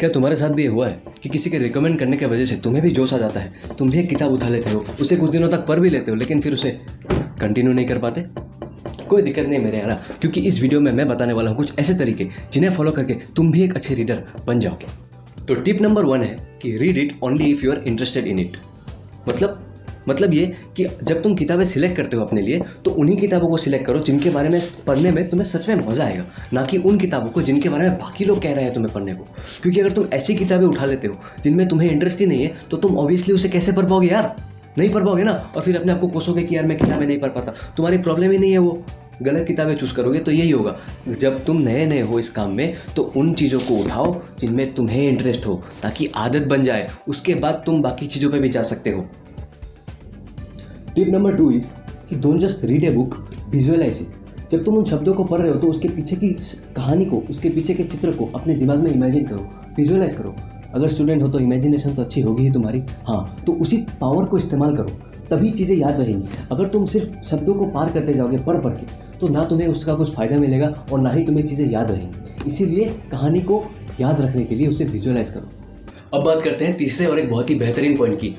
क्या तुम्हारे साथ भी ये हुआ है कि किसी के रिकमेंड करने की वजह से तुम्हें भी जोश आ जाता है, तुम भी एक किताब उठा लेते हो, उसे कुछ दिनों तक पढ़ भी लेते हो, लेकिन फिर उसे कंटिन्यू नहीं कर पाते? कोई दिक्कत नहीं मेरे यारा, क्योंकि इस वीडियो में मैं बताने वाला हूँ कुछ ऐसे तरीके जिन्हें फॉलो करके तुम भी एक अच्छे रीडर बन जाओगे। तो टिप नंबर 1 है कि read it only if you are interested in it. मतलब ये कि जब तुम किताबें सिलेक्ट करते हो अपने लिए, तो उन्हीं किताबों को सिलेक्ट करो जिनके बारे में पढ़ने में तुम्हें सच में मज़ा आएगा, ना कि उन किताबों को जिनके बारे में बाकी लोग कह रहे हैं तुम्हें पढ़ने को। क्योंकि अगर तुम ऐसी किताबें उठा लेते हो जिनमें तुम्हें इंटरेस्ट ही नहीं है, तो तुम ऑब्वियसली उसे कैसे पढ़ पाओगे यार? नहीं पढ़ पाओगे ना, और फिर अपने आपको कोसोगे कि यार मैं किताबें नहीं पढ़ पाता। तुम्हारी प्रॉब्लम ही नहीं है, वो गलत किताबें चूज़ करोगे तो यही होगा। जब तुम नए हो इस काम में, तो उन चीज़ों को उठाओ जिनमें तुम्हें इंटरेस्ट हो, ताकि आदत बन जाए। उसके बाद तुम बाकी चीज़ों पर भी जा सकते हो। टिप नंबर 2 इज कि don't just read a book, visualise it. जब तुम उन शब्दों को पढ़ रहे हो तो उसके पीछे की कहानी को, उसके पीछे के चित्र को अपने दिमाग में इमेजिन करो, विजुअलाइज करो। अगर स्टूडेंट हो तो इमेजिनेशन तो अच्छी होगी ही तुम्हारी, हाँ, तो उसी पावर को इस्तेमाल करो, तभी चीज़ें याद रहेंगी। अगर तुम सिर्फ शब्दों को पार करते जाओगे पढ़ के, तो ना तुम्हें उसका कुछ फ़ायदा मिलेगा और ना ही तुम्हें चीज़ें याद रहेंगी। इसीलिए कहानी को याद रखने के लिए उसे विजुअलाइज करो। अब बात करते हैं तीसरे और एक बहुत ही बेहतरीन पॉइंट की,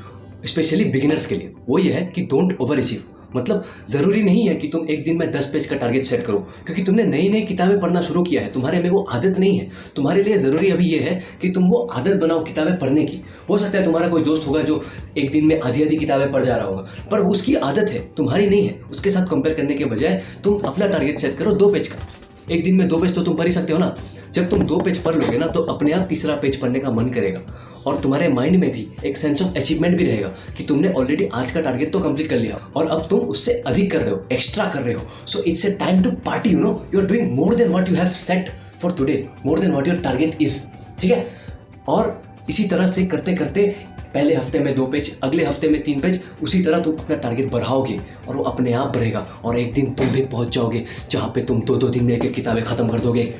स्पेशली बिगिनर्स के लिए। वो ये है कि डोंट ओवर अचीव। मतलब ज़रूरी नहीं है कि तुम एक दिन में 10 पेज का टारगेट सेट करो, क्योंकि तुमने नई नई किताबें पढ़ना शुरू किया है, तुम्हारे में वो आदत नहीं है। तुम्हारे लिए ज़रूरी अभी ये है कि तुम वो आदत बनाओ किताबें पढ़ने की। हो सकता है तुम्हारा कोई दोस्त होगा जो एक दिन में आधी किताबें पढ़ जा रहा होगा, पर उसकी आदत है, तुम्हारी नहीं है। उसके साथ कंपेयर करने के बजाय तुम अपना टारगेट सेट करो 2 पेज का। एक दिन में 2 पेज तो तुम पढ़ ही सकते हो ना। जब तुम 2 पेज पढ़ लोगे ना, तो अपने आप तीसरा पेज पढ़ने का मन करेगा, और तुम्हारे माइंड में भी एक सेंस ऑफ अचीवमेंट भी रहेगा कि तुमने ऑलरेडी आज का टारगेट तो कंप्लीट कर लिया, और अब तुम उससे अधिक कर रहे हो, एक्स्ट्रा कर रहे हो। So it's a time to party, you are doing more than what you have set for today, more than what your target is. ठीक है, और इसी तरह से करते करते पहले हफ्ते में 2 पेज, अगले हफ्ते में 3 पेज, उसी तरह तुम अपना टारगेट बढ़ाओगे और वो अपने आप बढ़ेगा, और एक दिन तुम भी पहुंच जाओगे जहां पे तुम 2-2 दिन में एक किताबें खत्म कर दोगे।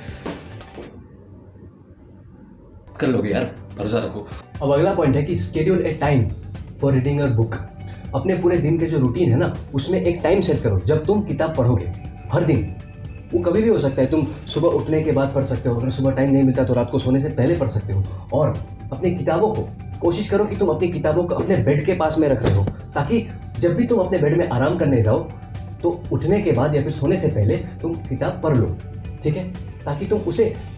कर लोगे यार, भरोसा रखो। अब अगला पॉइंट है कि schedule A time for reading a book. अपने पूरे दिन के जो रूटीन है ना, उसमें एक टाइम सेट करो जब तुम किताब पढ़ोगे। हर दिन, वो कभी भी हो सकता है। तुम सुबह उठने के बाद पढ़ सकते हो, अगर सुबह टाइम नहीं मिलता तो रात को सोने से पहले पढ़ सकते हो। और अपनी किताबों को कोशिश करो कि तुम अपनी किताबों को अपने बेड के पास में रख रहे हो, ताकि जब भी तुम अपने बेड में आराम करने जाओ, तो उठने के बाद या फिर सोने से पहले तुम किताब पढ़ लो। ठीक है, ताकि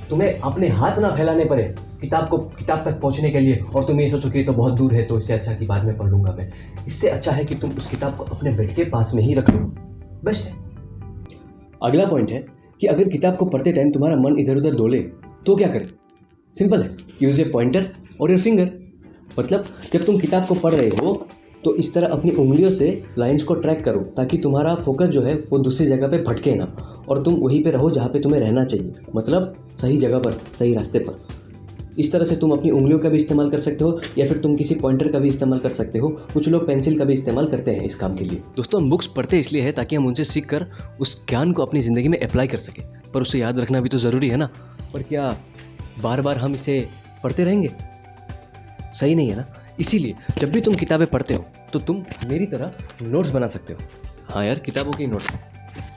तुम्हें अपने हाथ ना फैलाने पड़े किताब तक पहुंचने के लिए, और तुम ये सोचो कि ये तो बहुत दूर है, तो इससे अच्छा कि बाद में पढ़ लूंगा मैं। इससे अच्छा है कि तुम उस किताब को अपने बेड के पास में ही रख लो, बेस्ट है। अगला पॉइंट है कि अगर किताब को पढ़ते टाइम तुम्हारा मन इधर उधर डोले तो क्या करें? सिंपल है, यूज ए पॉइंटर और योर फिंगर। मतलब जब तुम किताब को पढ़ रहे हो तो इस तरह अपनी उंगलियों से लाइंस को ट्रैक करो, ताकि तुम्हारा फोकस जो है वो दूसरी जगह पे भटके ना, और तुम वहीं पे रहो जहाँ पे तुम्हें रहना चाहिए, मतलब सही जगह पर, सही रास्ते पर। इस तरह से तुम अपनी उंगलियों का भी इस्तेमाल कर सकते हो, या फिर तुम किसी पॉइंटर का भी इस्तेमाल कर सकते हो। कुछ लोग पेंसिल का भी इस्तेमाल करते हैं इस काम के लिए। दोस्तों, हम बुक्स पढ़ते इसलिए है ताकि हम उनसे सीख कर उस ज्ञान को अपनी ज़िंदगी में अप्लाई कर सकें, पर उसे याद रखना भी तो ज़रूरी है ना। पर क्या बार बार हम इसे पढ़ते रहेंगे? सही नहीं है ना। इसीलिए जब भी तुम किताबें पढ़ते हो तो तुम मेरी तरह नोट्स बना सकते हो। हाँ यार, किताबों के नोट्स,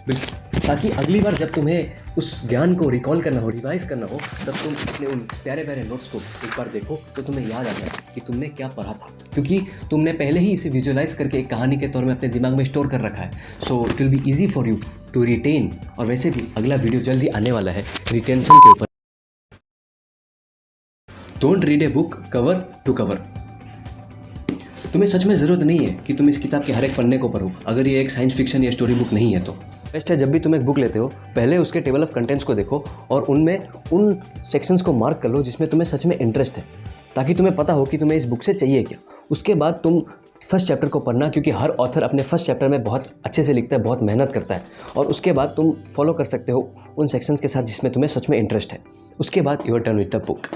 बिल्कुल, ताकि अगली बार जब तुम्हें उस ज्ञान को रिकॉल करना हो, रिवाइज करना हो, तब तुम अपने उन प्यारे प्यारे नोट्स को एक बार देखो तो तुम्हें याद आ जाए कि तुमने क्या पढ़ा था, क्योंकि तुमने पहले ही इसे विजुअलाइज करके एक कहानी के तौर में अपने दिमाग में स्टोर कर रखा है। So it will be easy for you to retain. और वैसे भी अगला वीडियो जल्दी आने वाला है रिटेंशन के ऊपर। Don't read a book cover to cover. तुम्हें सच में ज़रूरत नहीं है कि तुम इस किताब के हर एक पन्ने को पढ़ो, अगर ये एक साइंस फिक्शन या स्टोरी बुक नहीं है तो। बेस्ट है जब भी तुम एक बुक लेते हो, पहले उसके टेबल ऑफ कंटेंट्स को देखो और उनमें उन सेक्शंस को मार्क कर लो जिसमें तुम्हें सच में इंटरेस्ट है, ताकि तुम्हें पता हो कि तुम्हें इस बुक से चाहिए क्या। उसके बाद तुम फर्स्ट चैप्टर को पढ़ना, क्योंकि हर ऑथर अपने फर्स्ट चैप्टर में बहुत अच्छे से लिखता है, बहुत मेहनत करता है। और उसके बाद तुम फॉलो कर सकते हो उन सेक्शंस के साथ जिसमें तुम्हें सच में इंटरेस्ट है। उसके बाद you are done with the book.